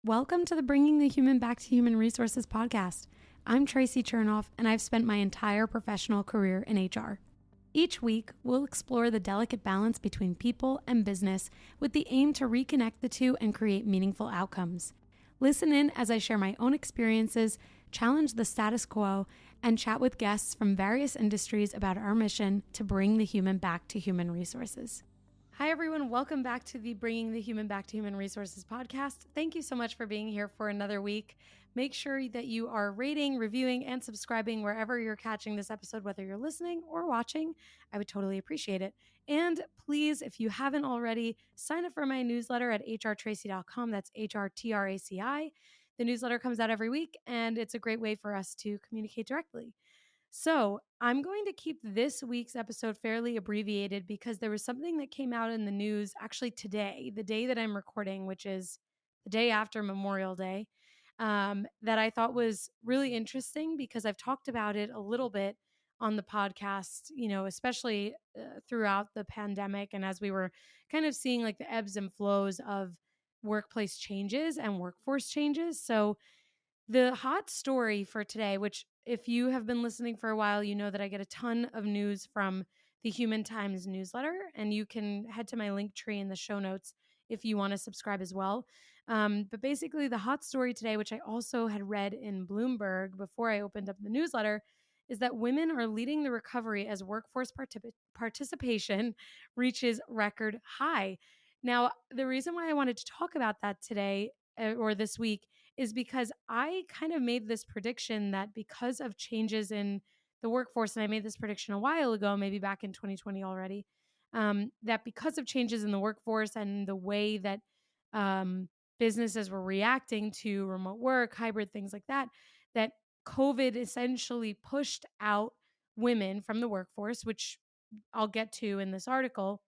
Welcome to the Bringing the Human Back to Human Resources podcast. I'm Tracy Chernoff, and I've spent my entire professional career in HR. Each week, we'll explore the delicate balance between people and business with the aim to reconnect the two and create meaningful outcomes. Listen in as I share my own experiences, challenge the status quo, and chat with guests from various industries about our mission to bring the human back to human resources. Hi, everyone. Welcome back to the Bringing the Human Back to Human Resources podcast. Thank you so much for being here for another week. Make sure that you are rating, reviewing, and subscribing wherever you're catching this episode, whether you're listening or watching. I would totally appreciate it. And please, if you haven't already, sign up for my newsletter at hrtracy.com. That's HRTRACI. The newsletter comes out every week, and it's a great way for us to communicate directly. So I'm going to keep this week's episode fairly abbreviated because there was something that came out in the news actually today, the day that I'm recording, which is the day after Memorial Day, that I thought was really interesting because I've talked about it a little bit on the podcast, especially throughout the pandemic and as we were kind of seeing like the ebbs and flows of workplace changes and workforce changes. So the hot story for today, which if you have been listening for a while, you know that I get a ton of news from the Human Times newsletter, and you can head to my link tree in the show notes if you want to subscribe as well. But basically, the hot story today, which I also had read in Bloomberg before I opened up the newsletter, is that women are leading the recovery as workforce participation reaches record high. Now, the reason why I wanted to talk about that today or this week is because I kind of made this prediction that because of changes in the workforce, and I made this prediction a while ago, maybe back in 2020 already, that because of changes in the workforce and the way that businesses were reacting to remote work, hybrid things like that, that COVID essentially pushed out women from the workforce, which I'll get to in this article.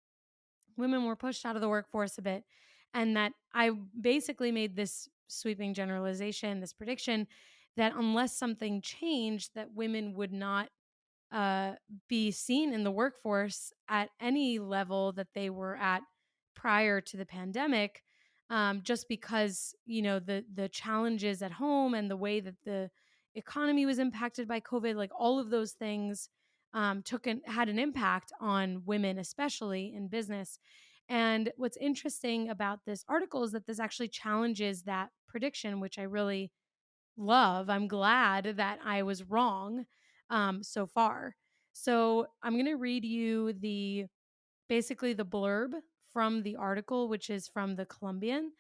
Women were pushed out of the workforce a bit, and that I basically made this sweeping generalization, this prediction that unless something changed, that women would not uh, be seen in the workforce at any level that they were at prior to the pandemic, just because the challenges at home and the way that the economy was impacted by COVID, like all of those things had an impact on women, especially in business. And what's interesting about this article is that this actually challenges that prediction, which I really love. I'm glad that I was wrong so far. So I'm going to read you basically the blurb from the article, which is from the Columbian.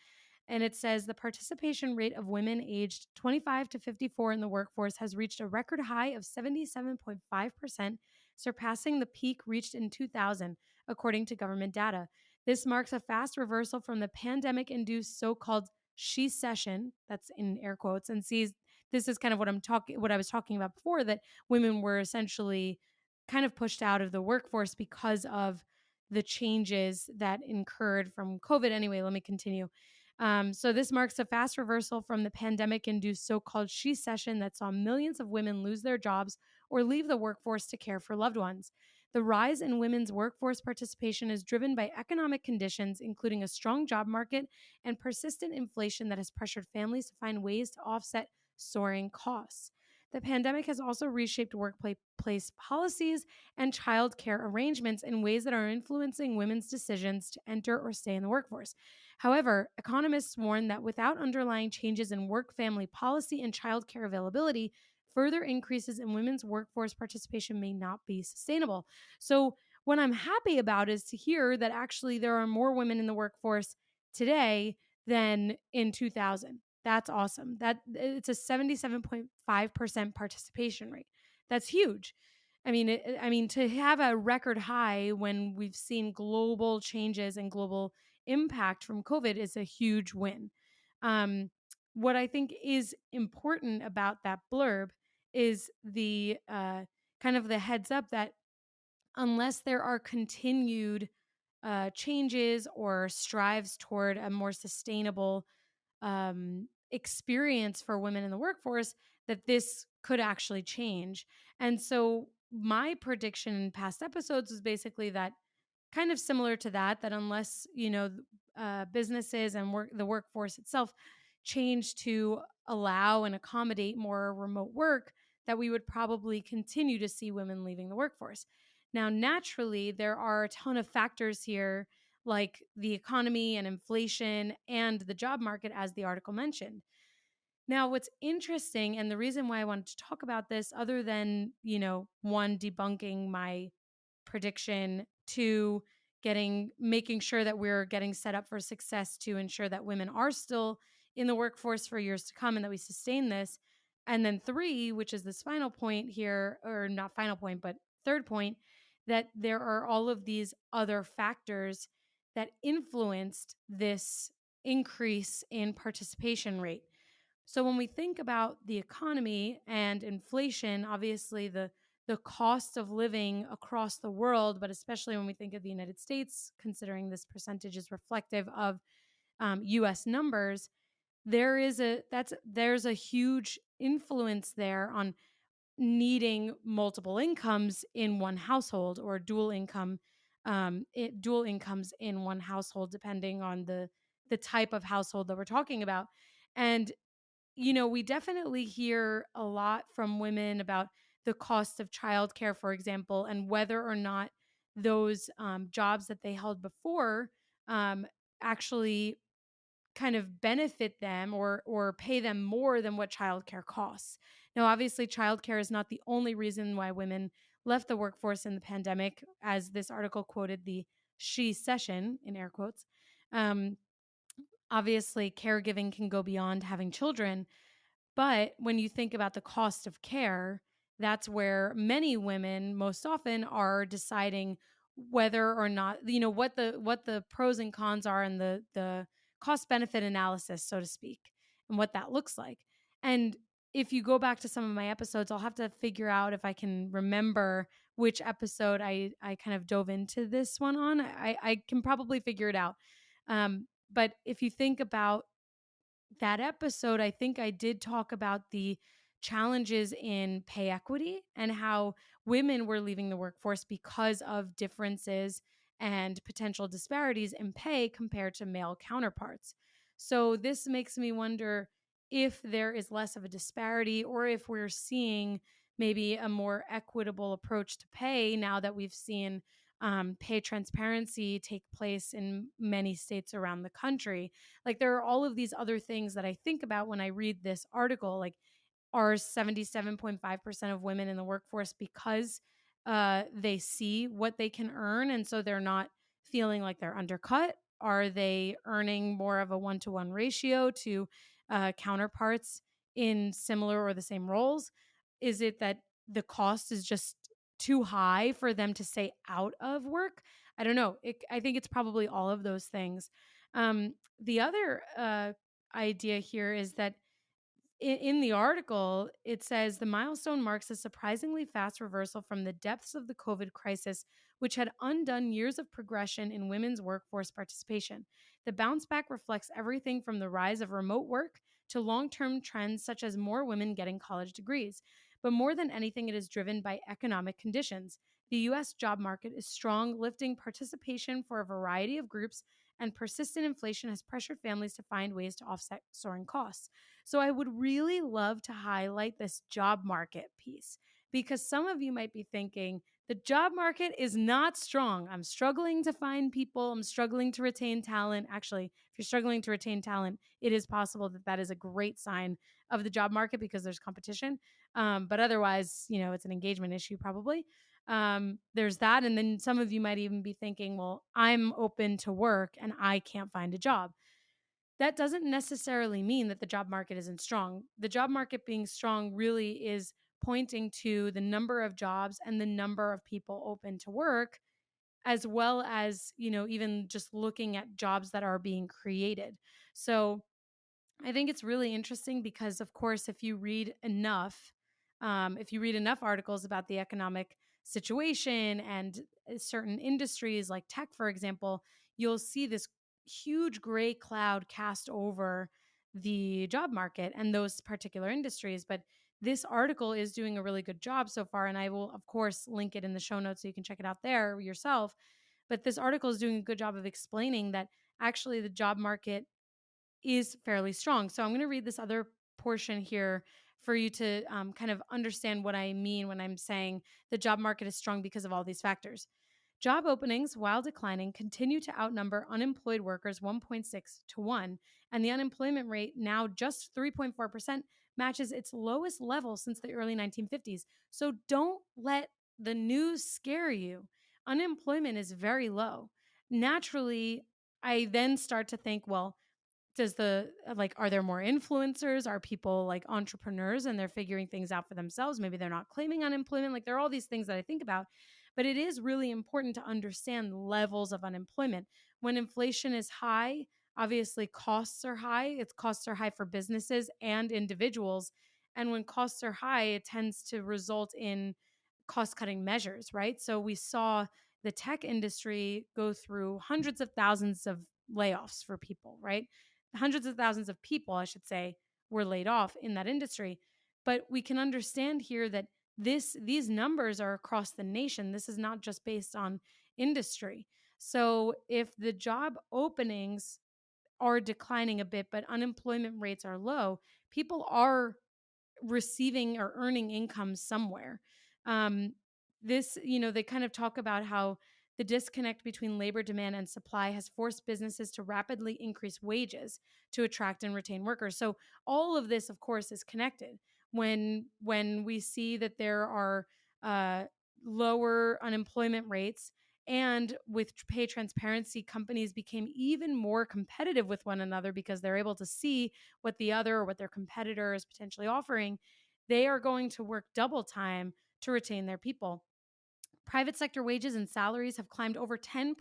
And it says the participation rate of women aged 25 to 54 in the workforce has reached a record high of 77.5%, surpassing the peak reached in 2000, according to government data. This marks a fast reversal from the pandemic-induced so-called she-cession, that's in air quotes, and sees this is kind of what I was talking about before, that women were essentially kind of pushed out of the workforce because of the changes that incurred from COVID. Anyway, let me continue. So this marks a fast reversal from the pandemic-induced so-called she-cession that saw millions of women lose their jobs or leave the workforce to care for loved ones. The rise in women's workforce participation is driven by economic conditions, including a strong job market and persistent inflation that has pressured families to find ways to offset soaring costs. The pandemic has also reshaped workplace policies and child care arrangements in ways that are influencing women's decisions to enter or stay in the workforce. However, economists warn that without underlying changes in work-family policy and child care availability, further increases in women's workforce participation may not be sustainable. So what I'm happy about is to hear that actually there are more women in the workforce today than in 2000. That's awesome. That it's a 77.5% participation rate. That's huge. I mean, to have a record high when we've seen global changes and global impact from COVID is a huge win. What I think is important about that blurb is the kind of the heads up that unless there are continued changes or strives toward a more sustainable experience for women in the workforce, that this could actually change. And so my prediction in past episodes was basically that kind of similar to that unless, businesses and the workforce itself changed to allow and accommodate more remote work, that we would probably continue to see women leaving the workforce. Now, naturally, there are a ton of factors here, like the economy and inflation and the job market, as the article mentioned. Now, what's interesting, and the reason why I wanted to talk about this, other than, one, debunking my prediction, two, making sure that we're getting set up for success to ensure that women are still in the workforce for years to come and that we sustain this. And then three, which is this final point here, or not final point, but third point, that there are all of these other factors that influenced this increase in participation rate. So when we think about the economy and inflation, obviously the cost of living across the world, but especially when we think of the United States, considering this percentage is reflective of U.S. numbers, there's a huge influence there on needing multiple incomes in one household, or dual incomes in one household, depending on the type of household that we're talking about. And we definitely hear a lot from women about the cost of childcare, for example, and whether or not those jobs that they held before actually kind of benefit them or pay them more than what childcare costs. Now, obviously, childcare is not the only reason why women left the workforce in the pandemic, as this article quoted the she session in air quotes. Um, Obviously, caregiving can go beyond having children, but when you think about the cost of care, that's where many women most often are deciding whether or not, what the pros and cons are, and the cost benefit analysis, so to speak, and what that looks like. And if you go back to some of my episodes, I'll have to figure out if I can remember which episode I kind of dove into this one on. I can probably figure it out. But if you think about that episode, I think I did talk about the challenges in pay equity and how women were leaving the workforce because of differences and potential disparities in pay compared to male counterparts. So this makes me wonder if there is less of a disparity, or if we're seeing maybe a more equitable approach to pay now that we've seen pay transparency take place in many states around the country. Like, there are all of these other things that I think about when I read this article. Like, are 77.5% of women in the workforce because they see what they can earn, and so they're not feeling like they're undercut? Are they earning more of a one-to-one ratio to counterparts in similar or the same roles? Is it that the cost is just too high for them to stay out of work? I don't know. I think it's probably all of those things. The other idea here is that in the article, it says the milestone marks a surprisingly fast reversal from the depths of the COVID crisis, which had undone years of progression in women's workforce participation. The bounce back reflects everything from the rise of remote work to long-term trends such as more women getting college degrees. But more than anything, it is driven by economic conditions. The U.S. job market is strong, lifting participation for a variety of groups, and persistent inflation has pressured families to find ways to offset soaring costs. So I would really love to highlight this job market piece, because some of you might be thinking the job market is not strong. I'm struggling to find people. I'm struggling to retain talent. Actually, if you're struggling to retain talent, it is possible that that is a great sign of the job market because there's competition. But otherwise, it's an engagement issue probably. There's that. And then some of you might even be thinking, well, I'm open to work and I can't find a job. That doesn't necessarily mean that the job market isn't strong. The job market being strong really is pointing to the number of jobs and the number of people open to work, as well as, even just looking at jobs that are being created. So I think it's really interesting because, of course, if you read enough articles about the economic situation and certain industries like tech, for example, you'll see this huge gray cloud cast over the job market and those particular industries. But this article is doing a really good job so far, and I will, of course, link it in the show notes so you can check it out there yourself. But this article is doing a good job of explaining that actually the job market is fairly strong. So I'm going to read this other portion here for you to kind of understand what I mean when I'm saying the job market is strong because of all these factors. Job openings, while declining, continue to outnumber unemployed workers 1.6 to 1, and the unemployment rate, now just 3.4%, matches its lowest level since the early 1950s. So don't let the news scare you. Unemployment is very low. Naturally, I then start to think, well, are there more influencers? Are people like entrepreneurs and they're figuring things out for themselves? Maybe they're not claiming unemployment. Like, there are all these things that I think about, but it is really important to understand levels of unemployment. When inflation is high, obviously costs are high. Its costs are high for businesses and individuals. And when costs are high, it tends to result in cost cutting measures, right? So we saw the tech industry go through hundreds of thousands of layoffs for people, right? Hundreds of thousands of people, I should say, were laid off in that industry. But we can understand here that these numbers are across the nation. This is not just based on industry. So if the job openings are declining a bit, but unemployment rates are low, people are receiving or earning income somewhere. They kind of talk about how the disconnect between labor demand and supply has forced businesses to rapidly increase wages to attract and retain workers. So all of this, of course, is connected. When we see that there are uh, lower unemployment rates, and with pay transparency, companies became even more competitive with one another because they're able to see what the other or what their competitor is potentially offering. They are going to work double time to retain their people. Private sector wages and salaries have climbed over 10%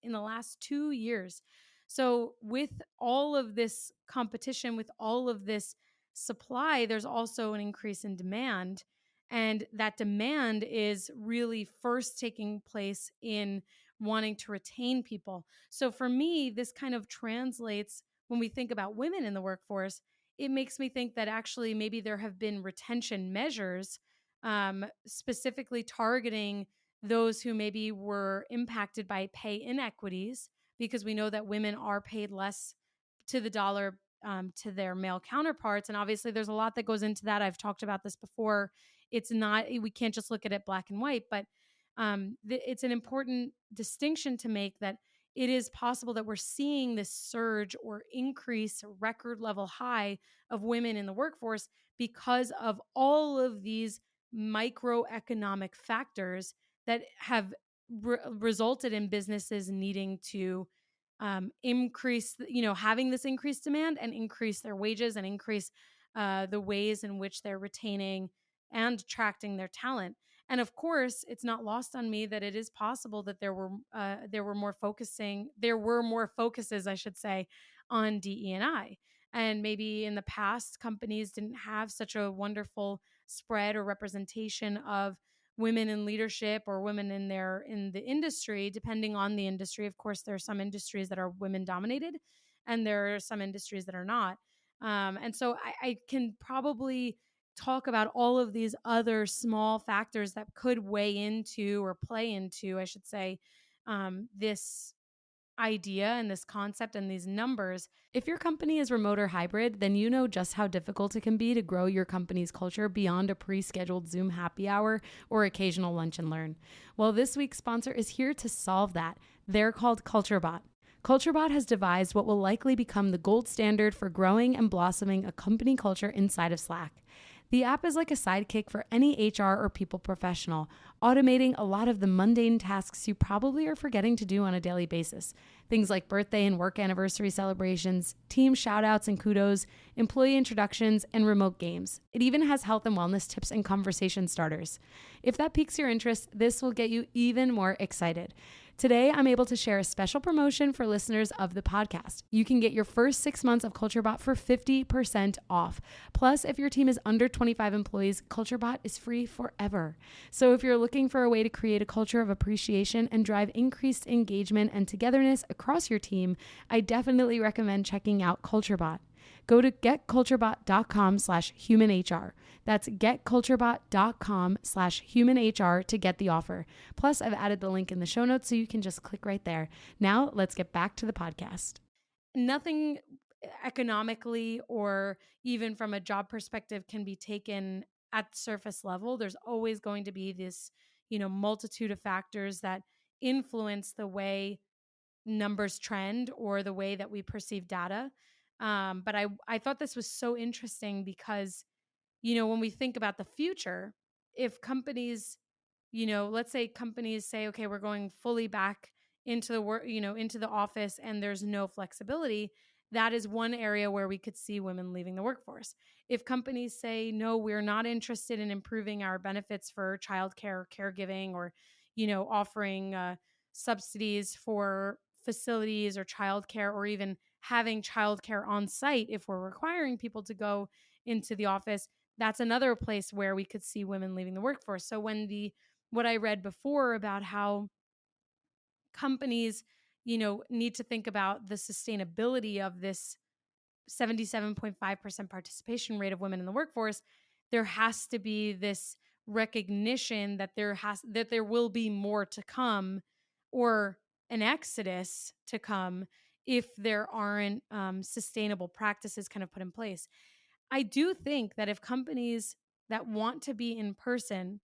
in the last 2 years. So, with all of this competition, with all of this supply, there's also an increase in demand. And that demand is really first taking place in wanting to retain people. So, for me, this kind of translates when we think about women in the workforce. It makes me think that actually maybe there have been retention measures specifically targeting those who maybe were impacted by pay inequities, because we know that women are paid less to the dollar to their male counterparts. And obviously, there's a lot that goes into that. I've talked about this before. It's not, we can't just look at it black and white, but it's an important distinction to make that it is possible that we're seeing this surge or increase, record level high of women in the workforce because of all of these microeconomic factors that have resulted in businesses needing to increase, having this increased demand and increase their wages and increase the ways in which they're retaining and attracting their talent. And of course, it's not lost on me that it is possible that there were more focuses, I should say, on DE&I. And maybe in the past, companies didn't have such a wonderful spread or representation of women in leadership or women in the industry, depending on the industry. Of course, there are some industries that are women dominated and there are some industries that are not. And so I can probably talk about all of these other small factors that could weigh into or play into, I should say, this idea and this concept and these numbers. If your company is remote or hybrid, then you know just how difficult it can be to grow your company's culture beyond a pre-scheduled Zoom happy hour or occasional lunch and learn. Well, this week's sponsor is here to solve that. They're called CultureBot. CultureBot has devised what will likely become the gold standard for growing and blossoming a company culture inside of Slack. The app is like a sidekick for any HR or people professional, automating a lot of the mundane tasks you probably are forgetting to do on a daily basis. Things like birthday and work anniversary celebrations, team shoutouts and kudos, employee introductions, and remote games. It even has health and wellness tips and conversation starters. If that piques your interest, this will get you even more excited. Today, I'm able to share a special promotion for listeners of the podcast. You can get your first 6 months of CultureBot for 50% off. Plus, if your team is under 25 employees, CultureBot is free forever. So if you're looking for a way to create a culture of appreciation and drive increased engagement and togetherness across your team, I definitely recommend checking out CultureBot. Go to getculturebot.com/humanhr. That's getculturebot.com/humanhr to get the offer. Plus, I've added the link in the show notes so you can just click right there. Now, let's get back to the podcast. Nothing economically or even from a job perspective can be taken at surface level. There's always going to be this, multitude of factors that influence the way numbers trend or the way that we perceive data. But I thought this was so interesting because, when we think about the future, if companies, let's say companies say, okay, we're going fully back into the work, into the office and there's no flexibility, that is one area where we could see women leaving the workforce. If companies say, no, we're not interested in improving our benefits for childcare or caregiving or, offering subsidies for facilities or childcare or even having childcare on site if we're requiring people to go into the office, that's another place where we could see women leaving the workforce. So what I read before about how companies, need to think about the sustainability of this 77.5% participation rate of women in the workforce, there has to be this recognition that there will be more to come or an exodus to come if there aren't sustainable practices kind of put in place. I do think that if companies that want to be in person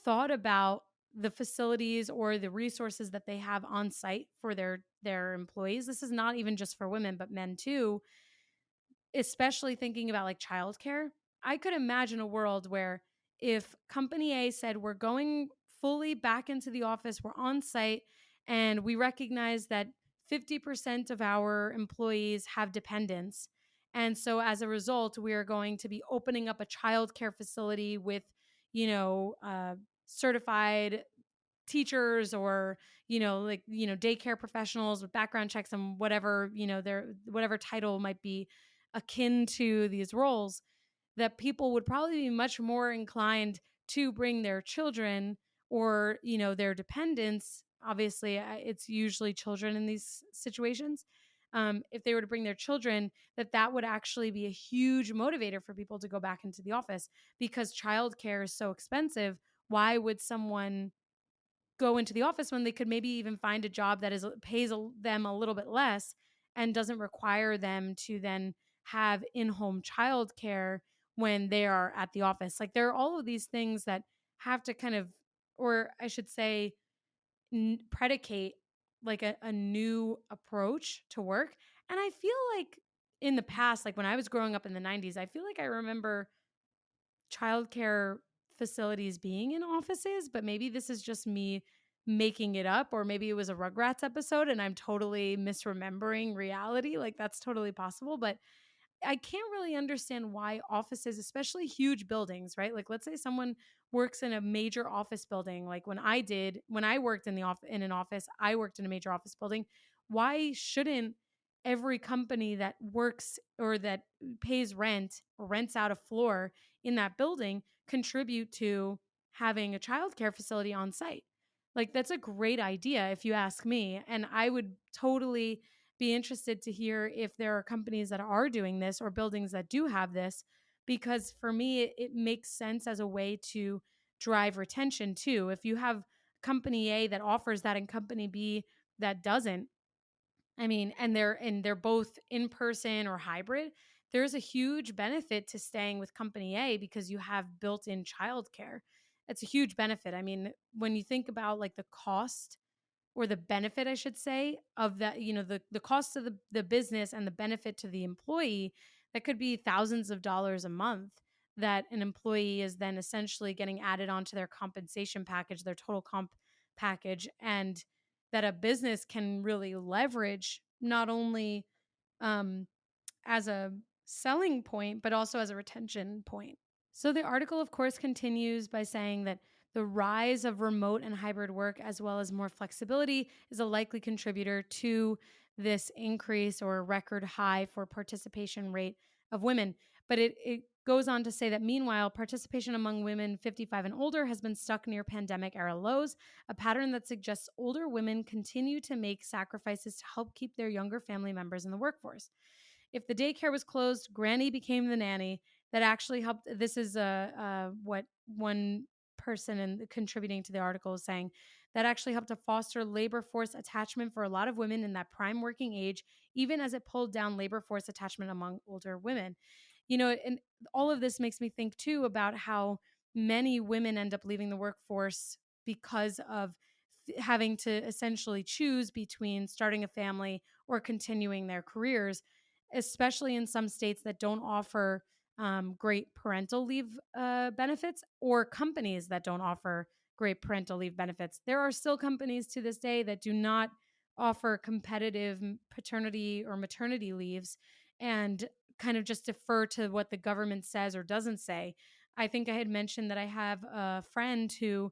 thought about the facilities or the resources that they have on site for their employees, this is not even just for women but men too, especially thinking about like childcare. I could imagine a world where if company A said, we're going fully back into the office, we're on site, and we recognize that 50% of our employees have dependents. And so as a result, we are going to be opening up a childcare facility with, certified teachers or daycare professionals with background checks and whatever their whatever title might be akin to these roles, that people would probably be much more inclined to bring their children or their dependents. Obviously it's usually children in these situations. If they were to bring their children, that would actually be a huge motivator for people to go back into the office because childcare is so expensive. Why would someone go into the office when they could maybe even find a job that pays them a little bit less and doesn't require them to then have in-home childcare when they are at the office? Like there are all of these things that have to kind of, or I should say, predicate like a new approach to work. And I feel like in the past, like when I was growing up in the 90s, I feel like I remember childcare facilities being in offices, but maybe this is just me making it up, or maybe it was a Rugrats episode and I'm totally misremembering reality. Like that's totally possible. But I can't really understand why offices, especially huge buildings, right? Like let's say someone works in a major office building, like when I worked in in an office, I worked in a major office building. Why shouldn't every company that works or that pays rent or rents out a floor in that building contribute to having a childcare facility on site? Like that's a great idea if you ask me, and I would totally be interested to hear if there are companies that are doing this or buildings that do have this, because for me, it makes sense as a way to drive retention too. If you have company A that offers that and company B that doesn't, I mean, and they're both in person or hybrid, there's a huge benefit to staying with company A because you have built-in childcare. It's a huge benefit. I mean, when you think about like the cost or the benefit, I should say, of that, the cost of the business and the benefit to the employee, that could be thousands of dollars a month that an employee is then essentially getting added onto their compensation package, their total comp package, and that a business can really leverage not only um, as a selling point, but also as a retention point. So the article, of course, continues by saying that the rise of remote and hybrid work, as well as more flexibility, is a likely contributor to this increase or record high for participation rate of women. But it goes on to say that meanwhile, participation among women 55 and older has been stuck near pandemic era lows, a pattern that suggests older women continue to make sacrifices to help keep their younger family members in the workforce. If the daycare was closed, Granny became the nanny. That actually helped. This is what one person contributing to the article is saying. that actually helped to foster labor force attachment for a lot of women in that prime working age, even as it pulled down labor force attachment among older women. And all of this makes me think too about how many women end up leaving the workforce because of having to essentially choose between starting a family or continuing their careers, especially in some states that don't offer great parental leave benefits, or companies that don't offer great parental leave benefits. There are still companies to this day that do not offer competitive paternity or maternity leaves and kind of just defer to what the government says or doesn't say. I think I had mentioned that I have a friend who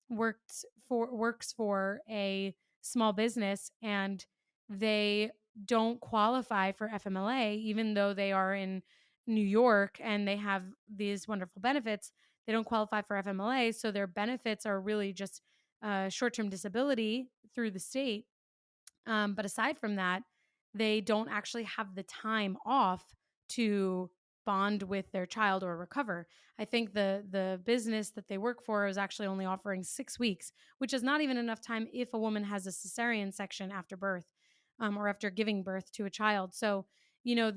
works for a small business, and they don't qualify for FMLA even though they are in New York and they have these wonderful benefits. They don't qualify for FMLA, so their benefits are really just short-term disability through the state. But aside from that, they don't actually have the time off to bond with their child or recover. I think the business that they work for is actually only offering 6 weeks, which is not even enough time if a woman has a cesarean section after birth, or after giving birth to a child. So, you know,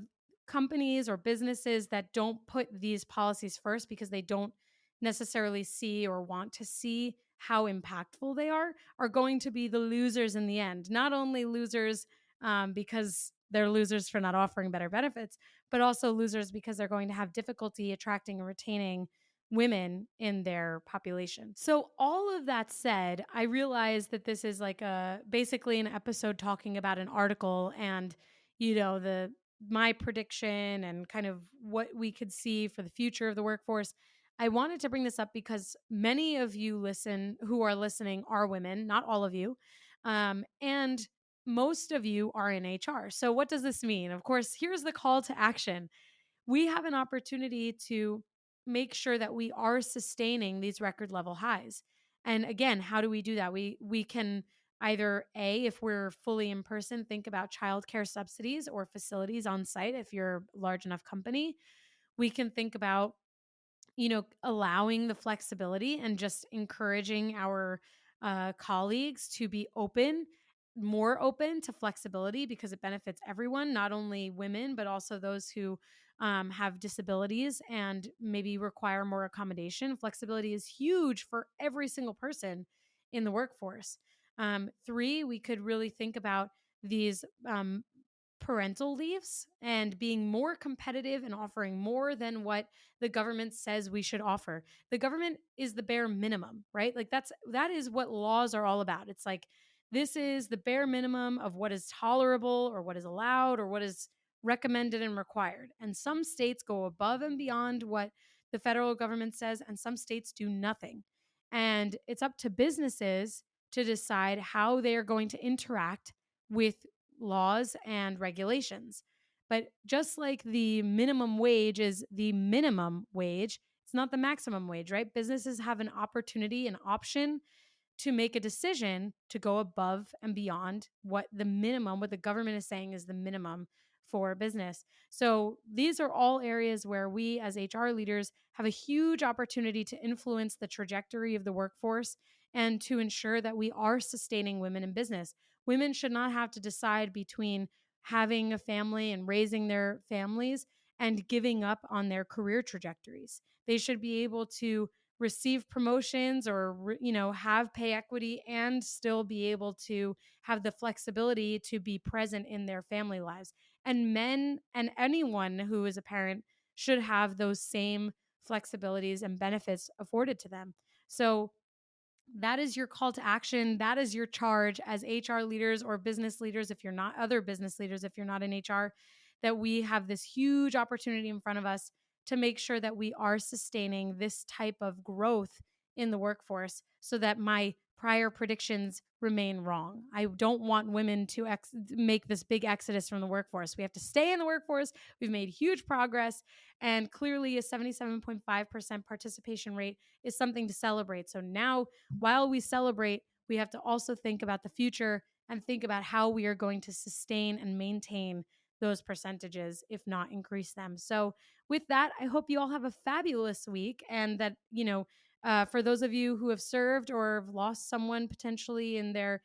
companies or businesses that don't put these policies first because they don't necessarily see or want to see how impactful they are going to be the losers in the end. Not only losers because they're losers for not offering better benefits, but also losers because they're going to have difficulty attracting and retaining women in their population. So all of that said, I realize that this is like basically an episode talking about an article and the my prediction and kind of what we could see for the future of the workforce. I wanted to bring this up because many of you who are listening are women, not all of you. And most of you are in HR. So what does this mean? Of course, here's the call to action. We have an opportunity to make sure that we are sustaining these record level highs. And again, how do we do that? We can either if we're fully in person, think about childcare subsidies or facilities on site if you're a large enough company. We can think about allowing the flexibility and just encouraging our colleagues to be more open to flexibility because it benefits everyone, not only women, but also those who have disabilities and maybe require more accommodation. Flexibility is huge for every single person in the workforce. Three, we could really think about these parental leaves and being more competitive and offering more than what the government says we should offer. The government is the bare minimum, right? Like that is what laws are all about. It's like this is the bare minimum of what is tolerable or what is allowed or what is recommended and required. And some states go above and beyond what the federal government says, and some states do nothing. And it's up to businesses to decide how they are going to interact with laws and regulations. But just like the minimum wage is the minimum wage, it's not the maximum wage, right? Businesses have an opportunity, an option to make a decision to go above and beyond what the government is saying is the minimum for business. So these are all areas where we as HR leaders have a huge opportunity to influence the trajectory of the workforce and to ensure that we are sustaining women in business. Women should not have to decide between having a family and raising their families and giving up on their career trajectories. They should be able to receive promotions or have pay equity and still be able to have the flexibility to be present in their family lives. And men and anyone who is a parent should have those same flexibilities and benefits afforded to them. So that is your call to action. That is your charge as HR leaders or business leaders, if you're not other business leaders, if you're not in HR, that we have this huge opportunity in front of us to make sure that we are sustaining this type of growth in the workforce so that my prior predictions remain wrong. I don't want women to make this big exodus from the workforce. We have to stay in the workforce. We've made huge progress, and clearly a 77.5% participation rate is something to celebrate. So now, while we celebrate, we have to also think about the future and think about how we are going to sustain and maintain those percentages, if not increase them. So with that, I hope you all have a fabulous week and that, For those of you who have served or have lost someone potentially in their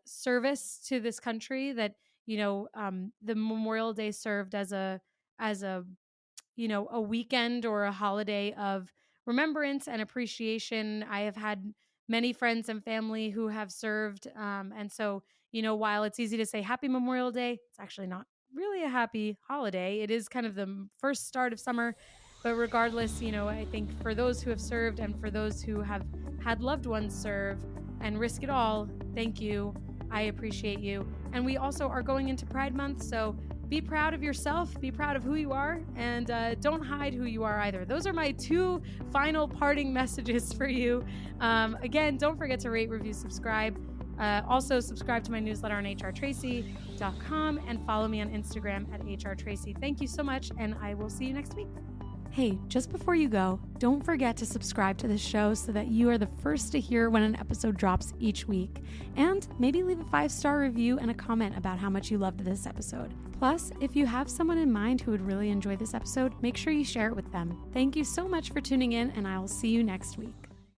service to this country, that the Memorial Day served as a a weekend or a holiday of remembrance and appreciation. I have had many friends and family who have served. And so, while it's easy to say happy Memorial Day, it's actually not really a happy holiday. It is kind of the first start of summer. But regardless, I think for those who have served and for those who have had loved ones serve and risk it all, thank you. I appreciate you. And we also are going into Pride Month. So be proud of yourself, be proud of who you are, and don't hide who you are either. Those are my 2 final parting messages for you. Again, don't forget to rate, review, subscribe. Also, subscribe to my newsletter on hrtracy.com and follow me on Instagram at hrtracy. Thank you so much, and I will see you next week. Hey, just before you go, don't forget to subscribe to this show so that you are the first to hear when an episode drops each week. And maybe leave a 5-star review and a comment about how much you loved this episode. Plus, if you have someone in mind who would really enjoy this episode, make sure you share it with them. Thank you so much for tuning in, and I will see you next week.